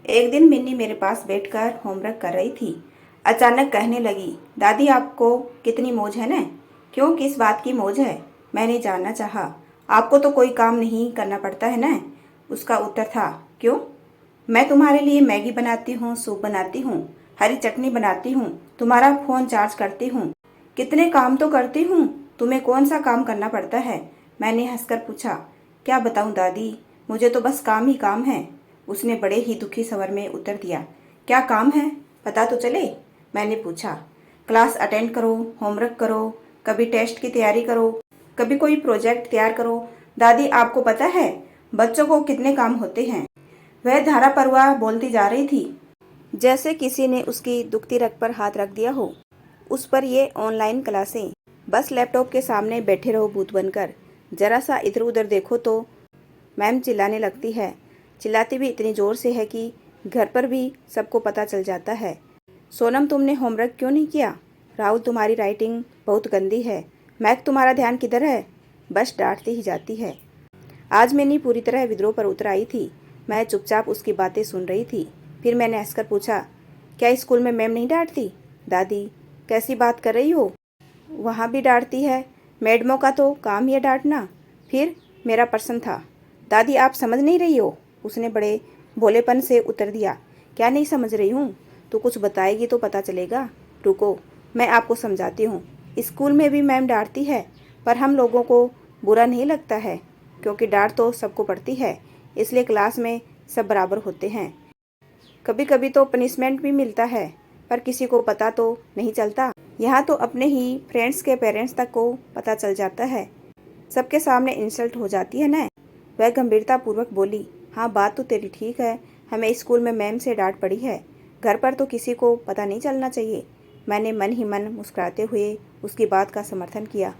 एक दिन मिन्नी मेरे पास बैठकर होमवर्क कर रही थी। अचानक कहने लगी, दादी आपको कितनी मौज है न। क्यों, किस बात की मौज है? मैंने जानना चाहा। आपको तो कोई काम नहीं करना पड़ता है न। उसका उत्तर था, क्यों? मैं तुम्हारे लिए मैगी बनाती हूँ, सूप बनाती हूँ, हरी चटनी बनाती हूँ, तुम्हारा फोन चार्ज करती हूँ। कितने काम तो करती हूँ, तुम्हें कौन सा काम करना पड़ता है? मैंने हंसकर पूछा। क्या बताऊँ दादी, मुझे तो बस काम ही काम है। उसने बड़े ही दुखी स्वर में उत्तर दिया। क्या काम है, पता तो चले। मैंने पूछा। क्लास अटेंड करो, होमवर्क करो, कभी टेस्ट की तैयारी करो, कभी कोई प्रोजेक्ट तैयार करो। दादी आपको पता है बच्चों को कितने काम होते हैं? वह धारा परवाह बोलती जा रही थी, जैसे किसी ने उसकी दुखती रग पर हाथ रख दिया हो। उस पर ये ऑनलाइन क्लासें, बस लैपटॉप के सामने बैठे रहो भूत बनकर। जरा सा इधर उधर देखो तो मैम चिल्लाने लगती है। चिल्लाती भी इतनी जोर से है कि घर पर भी सबको पता चल जाता है। सोनम, तुमने होमवर्क क्यों नहीं किया? राहुल, तुम्हारी राइटिंग बहुत गंदी है। मैक, तुम्हारा ध्यान किधर है? बस डांटती ही जाती है। आज मैंने पूरी तरह विद्रोह पर उतर आई थी। मैं चुपचाप उसकी बातें सुन रही थी। फिर मैंने हंसकर पूछा, क्या स्कूल में मैम नहीं डांटती? दादी, कैसी बात कर रही हो? वहाँ भी डांटती है। मैडमों का तो काम ही है डांटना। फिर मेरा प्रश्न था। दादी, आप समझ नहीं रही हो? उसने बड़े भोलेपन से उत्तर दिया। क्या नहीं समझ रही हूँ? तो कुछ बताएगी तो पता चलेगा। रुको, मैं आपको समझाती हूँ। स्कूल में भी मैम डांटती है, पर हम लोगों को बुरा नहीं लगता है, क्योंकि डांट तो सबको पड़ती है, इसलिए क्लास में सब बराबर होते हैं। कभी कभी तो पनिशमेंट भी मिलता है, पर किसी को पता तो नहीं चलता। यहाँ तो अपने ही फ्रेंड्स के पेरेंट्स तक को पता चल जाता है। सबके सामने इंसल्ट हो जाती है ना। वह गंभीरता पूर्वक बोली। हाँ, बात तो तेरी ठीक है। हमें स्कूल में मैम से डांट पड़ी है, घर पर तो किसी को पता नहीं चलना चाहिए। मैंने मन ही मन मुस्कुराते हुए उसकी बात का समर्थन किया।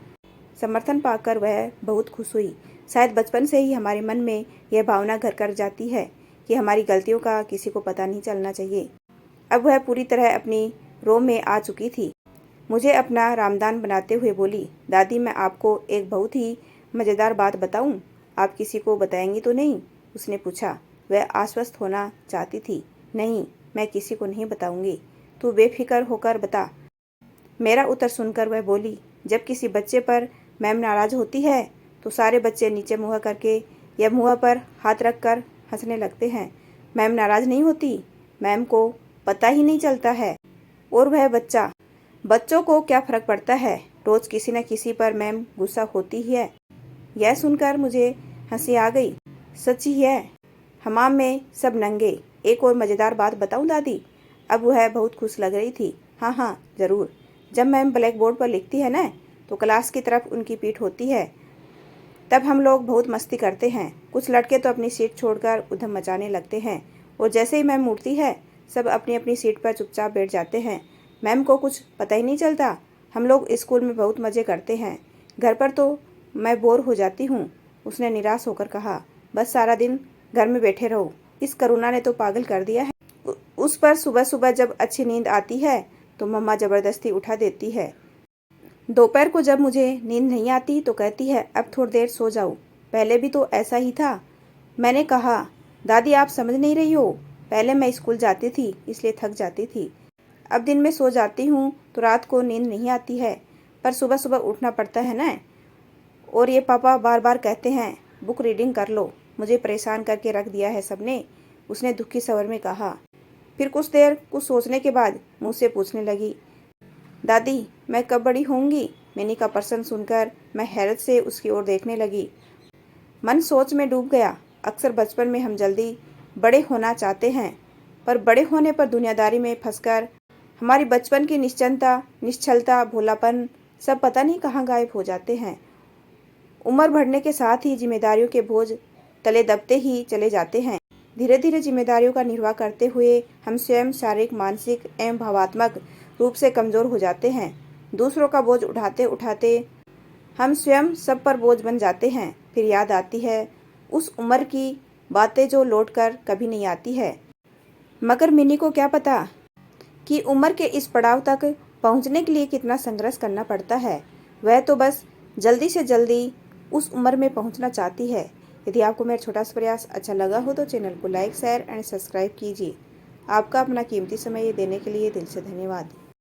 समर्थन पाकर वह बहुत खुश हुई। शायद बचपन से ही हमारे मन में यह भावना घर कर जाती है कि हमारी गलतियों का किसी को पता नहीं चलना चाहिए। अब वह पूरी तरह अपनी रोम में आ चुकी थी। मुझे अपना रामदान बनाते हुए बोली, दादी, मैं आपको एक बहुत ही मज़ेदार बात बताऊं? आप किसी को बताएंगी तो नहीं? उसने पूछा। वह आश्वस्त होना चाहती थी। नहीं, मैं किसी को नहीं बताऊंगी। तू बेफिक्र होकर बता। मेरा उत्तर सुनकर वह बोली, जब किसी बच्चे पर मैम नाराज होती है तो सारे बच्चे नीचे मुँह करके या मुँह पर हाथ रख कर हंसने लगते हैं। मैम नाराज नहीं होती, मैम को पता ही नहीं चलता है। और वह बच्चों को क्या फर्क पड़ता है? रोज किसी न किसी पर मैम गुस्सा होती ही है। यह सुनकर मुझे हंसी आ गई। सच ही है, हमाम में सब नंगे। एक और मज़ेदार बात बताऊं दादी? अब वह बहुत खुश लग रही थी। हाँ हाँ, ज़रूर। जब मैम ब्लैक बोर्ड पर लिखती है ना, तो क्लास की तरफ उनकी पीठ होती है। तब हम लोग बहुत मस्ती करते हैं। कुछ लड़के तो अपनी सीट छोड़कर उधम मचाने लगते हैं, और जैसे ही मैम उठती है, सब अपनी अपनी सीट पर चुपचाप बैठ जाते हैं। मैम को कुछ पता ही नहीं चलता। हम लोग स्कूल में बहुत मज़े करते हैं। घर पर तो मैं बोर हो जाती हूँ। उसने निराश होकर कहा। बस सारा दिन घर में बैठे रहो। इस करुणा ने तो पागल कर दिया है। उस पर सुबह सुबह जब अच्छी नींद आती है तो मम्मा ज़बरदस्ती उठा देती है। दोपहर को जब मुझे नींद नहीं आती तो कहती है, अब थोड़ी देर सो जाओ। पहले भी तो ऐसा ही था। मैंने कहा, दादी आप समझ नहीं रही हो। पहले मैं स्कूल जाती थी इसलिए थक जाती थी। अब दिन में सो जाती हूँ तो रात को नींद नहीं आती है, पर सुबह सुबह उठना पड़ता है ना। और ये पापा बार बार कहते हैं बुक रीडिंग कर लो। मुझे परेशान करके रख दिया है सबने, उसने दुखी स्वर में कहा। फिर कुछ देर कुछ सोचने के बाद मुझसे पूछने लगी, दादी मैं कब बड़ी होंगी? मिनी का प्रश्न सुनकर मैं हैरत से उसकी ओर देखने लगी। मन सोच में डूब गया। अक्सर बचपन में हम जल्दी बड़े होना चाहते हैं, पर बड़े होने पर दुनियादारी में फंसकर हमारी बचपन की निश्चलता, भोलापन सब पता नहीं कहाँ गायब हो जाते हैं। उम्र बढ़ने के साथ ही जिम्मेदारियों के बोझ तले दबते ही चले जाते हैं। धीरे धीरे जिम्मेदारियों का निर्वाह करते हुए हम स्वयं शारीरिक, मानसिक एवं भावात्मक रूप से कमजोर हो जाते हैं। दूसरों का बोझ उठाते उठाते हम स्वयं सब पर बोझ बन जाते हैं। फिर याद आती है उस उम्र की बातें जो लौट कर कभी नहीं आती है। मगर मिनी को क्या पता कि उम्र के इस पड़ाव तक पहुंचने के लिए कितना संघर्ष करना पड़ता है। वह तो बस जल्दी से जल्दी उस उम्र में पहुंचना चाहती है। यदि आपको मेरा छोटा सा प्रयास अच्छा लगा हो तो चैनल को लाइक, शेयर एंड सब्सक्राइब कीजिए। आपका अपना कीमती समय ये देने के लिए दिल से धन्यवाद।